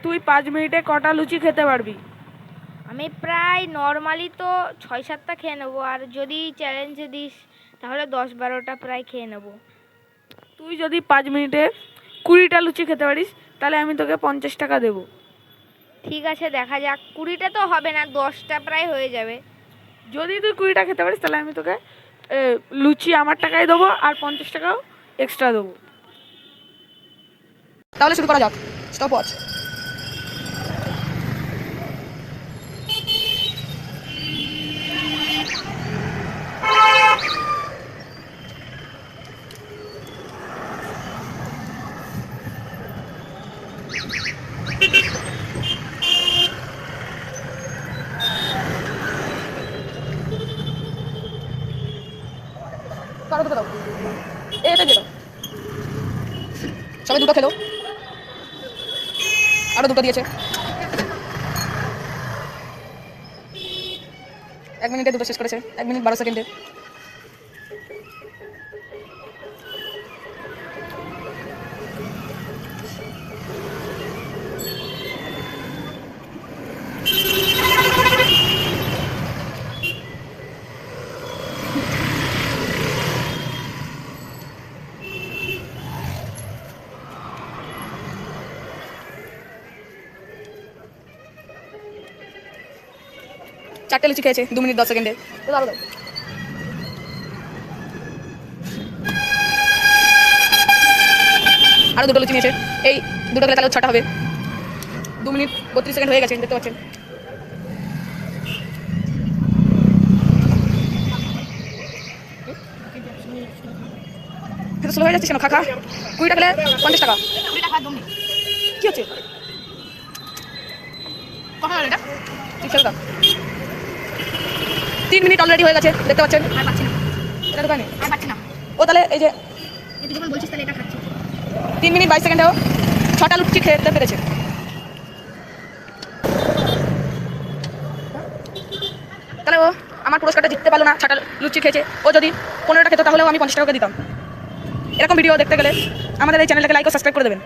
তুই 5 মিনিটে কটা লুচি খেতে পারবি? আমি প্রায় নর্মালি তো 6-7টা খেয়ে নেবো, আর যদি চ্যালেঞ্জে দিস তাহলে 10-12টা প্রায় খেয়ে নেবো। তুই যদি 5 মিনিটে 20টা লুচি খেতে পারিস তাহলে আমি তোকে 50 টাকা দেবো। ঠিক আছে, দেখা যাক। 20টা তো হবে না, 10টা প্রায় হয়ে যাবে। যদি তুই 20টা খেতে পারিস তাহলে আমি তোকে লুচি আমার টাকায় দেবো আর 50 টাকাও এক্সট্রা দেবো। তাহলে শুরু করা যাক। Stop watch. কারো দুটো দাও, এটা দিয়ে দাও। সবাই দুটো খেলো। আরো দুটো দিয়েছে। 1 মিনিটে দুটো শেষ করেছে, 1 মিনিট 12 সেকেন্ডে। চারটে লুচি খেয়েছে 2 মিনিট 10 সেকেন্ডে। তো দাও দাও। আরো দুটো লুচি নিয়েছে। এই দুটো খেলে তাহলে 6টা হবে। 2 মিনিট 32 সেকেন্ড হয়ে গেছে, দেখতে পাচ্ছেন। এটা স্লো হয়ে যাচ্ছে কেন? খা 20টা খেলে 50 টাকা। 20 টাকা দম নেই। কি হচ্ছে? কখন হলো এটা? ঠিক খেলো। 3 মিনিট অলরেডি হয়ে গেছে, দেখতে পাচ্ছেন। আর পাচ্ছি না। এটা দোকানে আর পাচ্ছি না। ও তাহলে এই যে তুই যখন বলছিস তাহলে এটা খাচ্ছি। 3 মিনিট 22 সেকেন্ডেও 6টা লুচি খেতে পেরেছে। তাহলে ও আমার পুরস্কারটা জিততে পারলো না, 6টা লুচি খেয়েছে। ও যদি 15টা খেত তাহলেও আমি 50 টাকা দিতাম। এরকম ভিডিও দেখতে গেলে আমাদের এই চ্যানেলটাকে লাইক ও সাবস্ক্রাইব করে দেবেন।